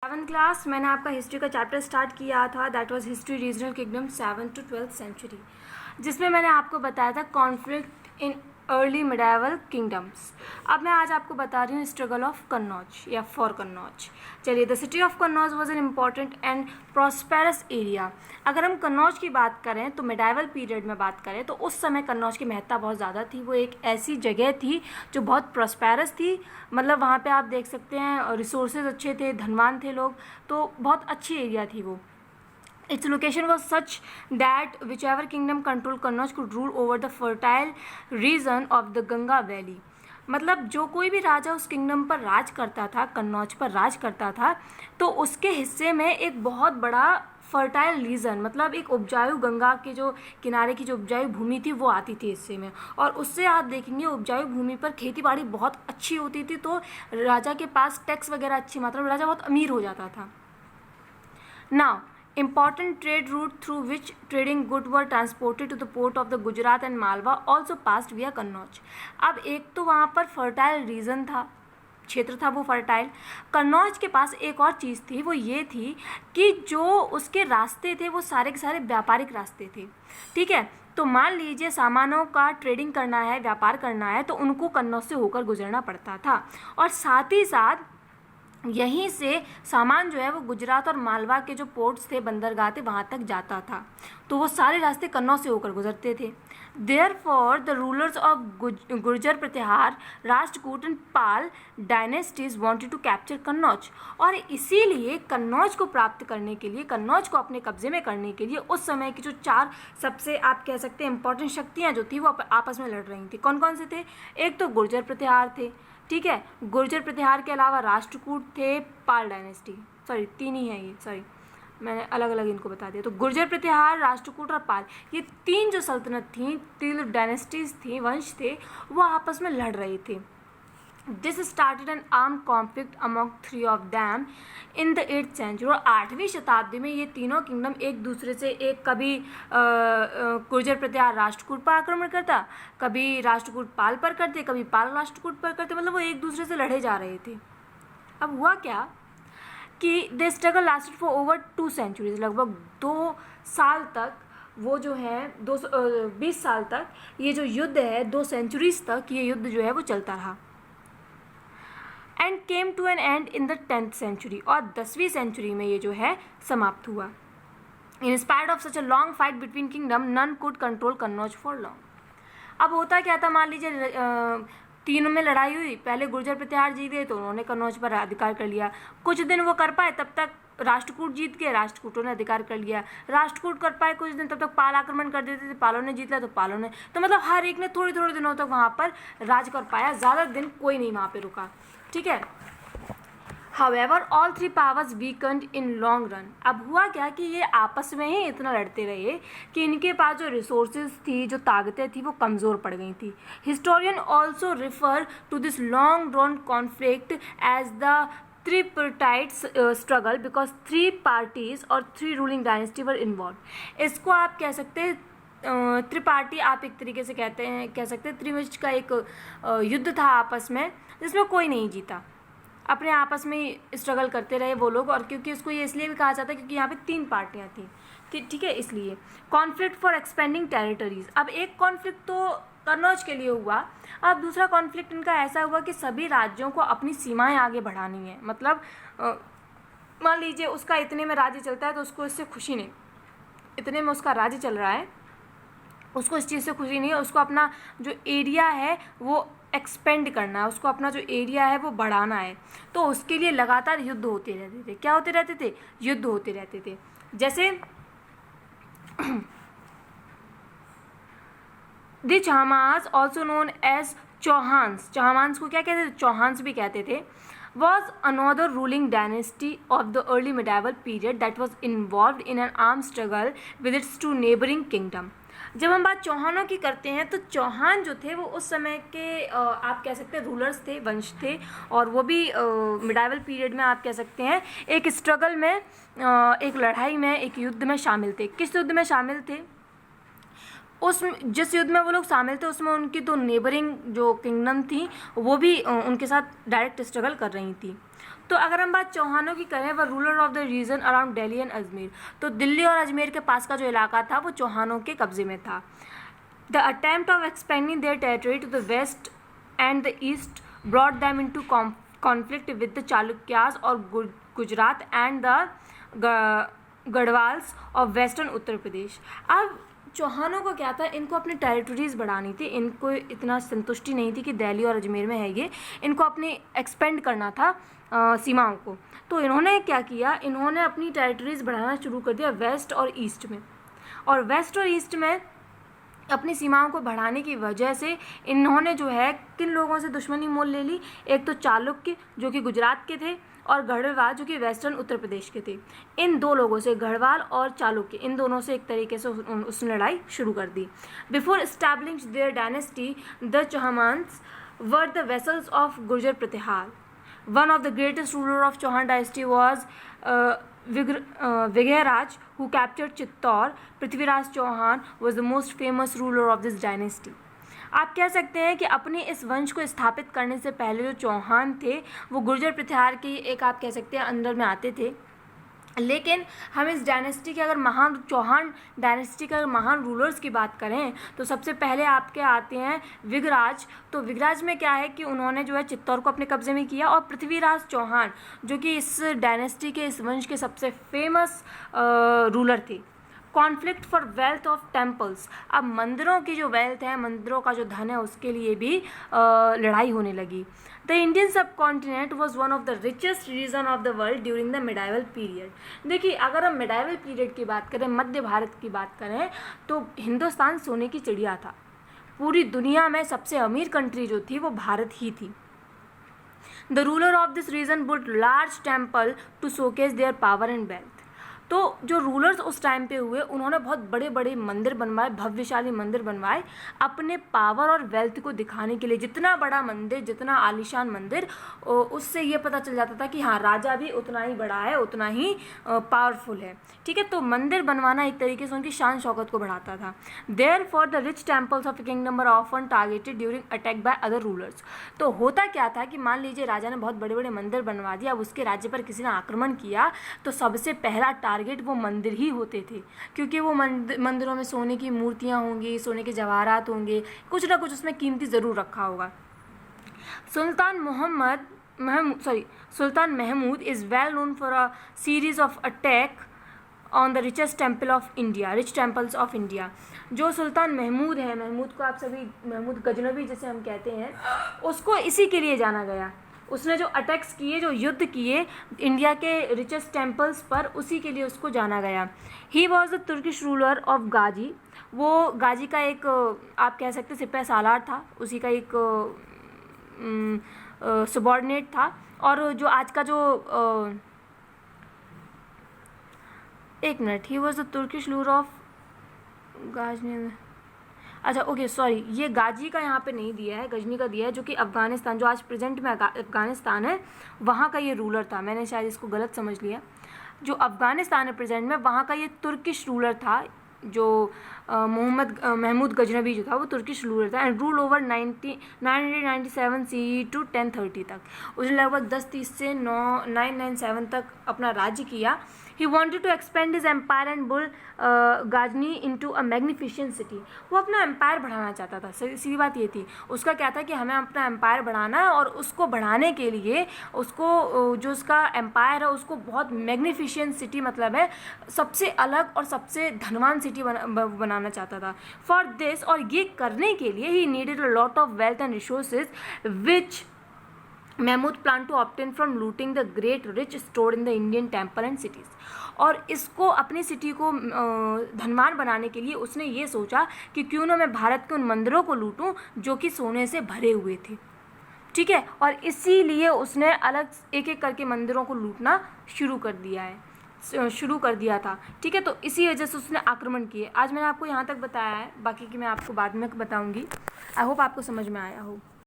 7th class मैंने आपका history का चैप्टर स्टार्ट किया था, that was history regional kingdom 7th to 12th century, जिसमें मैंने आपको बताया था conflict in early medieval kingdoms. अब मैं आज आपको बता रही हूँ स्ट्रगल ऑफ कन्नौज या फॉर कन्नौज। चलिए, the city of Kannauj was an important and prosperous area. अगर हम कन्नौज की बात करें तो मिडाइवल पीरियड में बात करें तो उस समय कन्नौज की महत्ता बहुत ज़्यादा थी। वो एक ऐसी जगह थी जो बहुत प्रॉस्पेरस थी, मतलब वहाँ पे आप देख सकते हैं रिसोर्सेज अच्छे थे, धनवान थे लोग, तो बहुत अच्छी एरिया थी वो। Its location was such that whichever kingdom controlled Kannauj could rule over the fertile region of the Ganga Valley. मतलब जो कोई भी राजा उस किंगडम पर राज करता था, कन्नौज पर राज करता था, तो उसके हिस्से में एक बहुत बड़ा फर्टाइल रीजन, मतलब एक उपजाऊ, गंगा के जो किनारे की जो उपजाऊ भूमि थी वो आती थी हिस्से में। और उससे आप देखेंगे उपजाऊ भूमि पर खेती बाड़ी बहुत अच्छी होती थी, तो राजा के पास टैक्स वगैरह अच्छी मात्रा में, राजा बहुत अमीर हो जाता था। Now important trade route through which trading goods were transported to the port of the Gujarat and Malwa also passed via Kannauj. अब एक तो वहाँ पर फर्टाइल रीजन था, क्षेत्र था वो फर्टाइल। कन्नौज के पास एक और चीज़ थी, वो ये थी कि जो उसके रास्ते थे वो सारे के सारे व्यापारिक रास्ते थे। ठीक है, तो मान लीजिए सामानों का ट्रेडिंग करना है, व्यापार करना है, तो उनको कन्नौज से होकर गुजरना पड़ता था। और साथ ही साथ यहीं से सामान जो है वो गुजरात और मालवा के जो पोर्ट्स थे, बंदरगाह थे, वहाँ तक जाता था। तो वो सारे रास्ते कन्नौज से होकर गुजरते थे। Therefore the rulers of Gurjara Pratihara, Rashtrakuta and Pala dynasties wanted to capture Kannauj. और इसीलिए कन्नौज को प्राप्त करने के लिए, कन्नौज को अपने कब्जे में करने के लिए उस समय की जो चार सबसे आप कह सकते हैं इंपॉर्टेंट शक्तियाँ जो थी वो आपस में लड़ रही थी। कौन कौन से थे? एक तो गुर्जर प्रतिहार थे, ठीक है, गुर्जर प्रतिहार के अलावा राष्ट्रकूट थे, पाल डायनेस्टी, सॉरी तीन ही है ये, सॉरी मैंने अलग अलग इनको बता दिया। तो गुर्जर प्रतिहार, राष्ट्रकूट और पाल, ये तीन जो सल्तनत थी, तीन डायनेस्टीज थी, वंश थे, वो आपस में लड़ रहे थे। This started an arm conflict among three of them in the 8th century. और 8वीं शताब्दी में ये तीनों किंगडम एक दूसरे से, एक कभी गुर्जर प्रतिहार राष्ट्रकूट पर आक्रमण करता, कभी राष्ट्रकूट पाल पर करते, कभी पाल राष्ट्रकूट पर करते, मतलब वो एक दूसरे से लड़े जा रहे थे। अब हुआ क्या कि the struggle lasted for over 2 centuries, लगभग 2 साल तक वो जो है 20 साल तक ये जो युद्ध है, 2 सेंचुरीज तक ये युद्ध जो है वो चलता रहा। And came to an end in the 10th century, और 10वीं सेंचुरी में ये जो है समाप्त हुआ। In spite of such a long fight between kingdom, none could control Kannauj for long. अब होता क्या था, मान लीजिए तीनों में लड़ाई हुई, पहले गुर्जर प्रतिहार जीत गए तो उन्होंने कन्नौज पर अधिकार कर लिया, कुछ दिन वो कर पाए, तब तक राष्ट्रकूट जीत गए, राष्ट्रकूटों ने अधिकार कर लिया, राष्ट्रकूट कर पाए कुछ दिन, तब तक पाल आक्रमण कर देते थे, पालों ने जीत लिया तो पालों ने, तो मतलब हर एक ने थोड़े थोड़े दिनों तक वहाँ पर राज कर पाया, ज़्यादा दिन कोई नहीं वहाँ पे रुका। ठीक है, However, all three powers weakened in long run। अब हुआ क्या कि ये आपस में ही इतना लड़ते रहे कि इनके पास जो रिसोर्सेज थी, जो ताकतें थी, वो कमज़ोर पड़ गई थी। Historian also refer to this long drawn conflict as the tripartite struggle because 3 parties और 3 ruling dynasty were involved। इसको आप कह सकते हैं त्रिपार्टी, आप एक तरीके से कह सकते हैं त्रिविज का एक युद्ध था आपस में, जिसमें कोई नहीं जीता, अपने आपस में स्ट्रगल करते रहे वो लोग। और क्योंकि उसको ये इसलिए भी कहा जाता है क्योंकि यहाँ पे 3 पार्टियाँ थी, ठीक है, इसलिए। कॉन्फ्लिक्ट फॉर एक्सपेंडिंग टेरिटरीज, अब एक कॉन्फ्लिक्ट तो कन्नौज के लिए हुआ, अब दूसरा कॉन्फ्लिक्ट इनका ऐसा हुआ कि सभी राज्यों को अपनी सीमाएं आगे बढ़ानी है। मतलब मान लीजिए उसका इतने में राज्य चलता है तो उसको इससे खुशी नहीं, इतने में उसका राज्य चल रहा है, उसको इस चीज़ से खुशी नहीं है, उसको अपना जो एरिया है वो एक्सपेंड करना है, उसको अपना जो एरिया है वो बढ़ाना है। तो उसके लिए लगातार युद्ध होते रहते थे। क्या होते रहते थे? युद्ध होते रहते थे। जैसे the चहमास also known as Chauhans, Chauhans को क्या कहते थे? चौहान्स भी कहते थे। was another ruling dynasty of the early medieval period that was involved in an armed struggle with its 2 neighboring kingdom। जब हम बात चौहानों की करते हैं तो चौहान जो थे वो उस समय के आप कह सकते हैं रूलर्स थे, वंश थे, और वो भी मिडाइवल पीरियड में आप कह सकते हैं एक स्ट्रगल में, एक लड़ाई में, एक युद्ध में शामिल थे। किस युद्ध में शामिल थे? उस जिस युद्ध में वो लोग शामिल थे उसमें उनकी 2 नेबरिंग जो किंगडम थी वो भी उनके साथ डायरेक्ट स्ट्रगल कर रही थी। तो अगर हम बात चौहानों की करें, वह ruler of the region around Delhi and Ajmer, तो दिल्ली और अजमेर के पास का जो इलाका था वो चौहानों के कब्जे में था। The attempt of expanding their territory to the west and the east brought them into conflict with the Chalukyas और Gujarat and the Garhwals of western Uttar Pradesh. अब चौहानों को क्या था, इनको अपनी टेरिटरीज बढ़ानी थी, इनको इतना संतुष्टि नहीं थी कि दिल्ली और अजमेर में है ये, इनको अपनी एक्सपेंड करना था सीमाओं को। तो इन्होंने क्या किया, इन्होंने अपनी टेरिटरीज बढ़ाना शुरू कर दिया वेस्ट और ईस्ट में, और वेस्ट और ईस्ट में अपनी सीमाओं को बढ़ाने की वजह से इन्होंने जो है किन लोगों से दुश्मनी मोल ले ली, एक तो चालुक्य जो कि गुजरात के थे और गढ़वाल जो कि वेस्टर्न उत्तर प्रदेश के थे। इन दो लोगों से, गढ़वाल और चालुक्य, इन दोनों से एक तरीके से उसने लड़ाई शुरू कर दी। Before establish their dynasty the Chauhans were the vassals of Gurjara Pratihara. One of the greatest ruler of Chauhan dynasty was Vijayraj who captured Chittor. Prithviraj Chauhan was the most famous ruler of this dynasty। आप कह सकते हैं कि अपने इस वंश को स्थापित करने से पहले जो चौहान थे वो गुर्जर प्रतिहार की एक, आप कह सकते हैं, अंदर में आते थे। लेकिन हम इस डायनेस्टी के अगर चौहान डायनेस्टी के अगर महान रूलर्स की बात करें तो सबसे पहले आपके आते हैं विगराज। तो विगराज में क्या है कि उन्होंने जो है चित्तौर को अपने कब्जे में किया, और पृथ्वीराज चौहान जो कि इस डायनेस्टी के, इस वंश के सबसे फेमस रूलर थे। Conflict for wealth of temples. अब मंदिरों की जो वेल्थ है, मंदिरों का जो धन है, उसके लिए भी लड़ाई होने लगी। The Indian subcontinent was one of the richest region of the world during the medieval period. देखिए, अगर हम मिडाइवल पीरियड की बात करें, मध्य भारत की बात करें, तो हिंदुस्तान सोने की चिड़िया था। पूरी दुनिया में सबसे अमीर कंट्री जो थी वो भारत ही थी। The ruler of this region built large temple to showcase their power and wealth. तो जो रूलर्स उस टाइम पे हुए, उन्होंने बहुत बड़े बड़े मंदिर बनवाए, भव्यशाली मंदिर बनवाए अपने पावर और वेल्थ को दिखाने के लिए। जितना बड़ा मंदिर, जितना आलीशान मंदिर, उससे ये पता चल जाता था कि हाँ, राजा भी उतना ही बड़ा है, उतना ही पावरफुल है। ठीक है, तो मंदिर बनवाना एक तरीके से उनकी शान शौकत को बढ़ाता था। Therefore the rich temples of kingdom are often targeted during attack by other rulers. तो होता क्या था कि मान लीजिए राजा ने बहुत बड़े बड़े मंदिर बनवा दिया, अब उसके राज्य पर किसी ने आक्रमण किया तो सबसे पहला टारगेट वो मंदिर ही होते थे, क्योंकि वो मंदिरों में सोने की मूर्तियाँ होंगी, सोने के जवाहरात होंगे, कुछ ना कुछ उसमें कीमती ज़रूर रखा होगा। Sultan Mahmud is well known for a series of attack on the richest temple of India, rich temples of India. जो सुल्तान महमूद है, महमूद को आप सभी महमूद गजनवी जिसे हम कहते हैं, उसको इसी के लिए जाना गया। उसने जो अटैक्स किए, जो युद्ध किए इंडिया के रिचेस्ट टेम्पल्स पर, उसी के लिए उसको जाना गया। He was the Turkish ruler of Ghazi. वो गाजी का एक, आप कह सकते सिपह सालार था, उसी का एक सबॉर्डिनेट था। और जो आज का जो एक minute, he was the Turkish ruler of Ghazi. अच्छा, ओके, सॉरी, ये गाजी का यहाँ पे नहीं दिया है, गजनी का दिया है, जो कि अफ़गानिस्तान, जो आज प्रेजेंट में अफ़गानिस्तान है, वहाँ का ये रूलर था। मैंने शायद इसको गलत समझ लिया। जो अफ़गानिस्तान है प्रेजेंट में, वहाँ का ये तुर्किश रूलर था। जो महमूद गजनवी जो था वो तुर्किश रूलर था, and rule over 997 CE to 1030 तक। उसने लगभग 1030 से 997 तक अपना राज्य किया। He wanted to expand his empire and build Ghazni into a magnificent city। वो अपना एम्पायर बढ़ाना चाहता था, सीधी बात ये थी। उसका क्या था कि हमें अपना एम्पायर बढ़ाना है, और उसको बढ़ाने के लिए उसको जो उसका एम्पायर है उसको बहुत मैग्निफिशेंट सिटी, मतलब है सबसे अलग और सबसे धनवान सिटी बनाना चाहता था। फॉर दिस, और ये करने के लिए, he needed a lot of wealth and resources which Mahmud plan to obtain from looting the great rich stored in the Indian temple and cities. और इसको, अपनी सिटी को धनवान बनाने के लिए उसने ये सोचा कि क्यों ना मैं भारत के उन मंदिरों को लूटूं जो कि सोने से भरे हुए थे। ठीक है, और इसीलिए उसने अलग एक एक करके मंदिरों को लूटना शुरू कर दिया था। ठीक है, तो इसी वजह से उसने आक्रमण किए। आज मैंने आपको यहाँ तक बताया है, बाकी की मैं आपको बाद में बताऊँगी। आई होप आपको समझ में आया हो।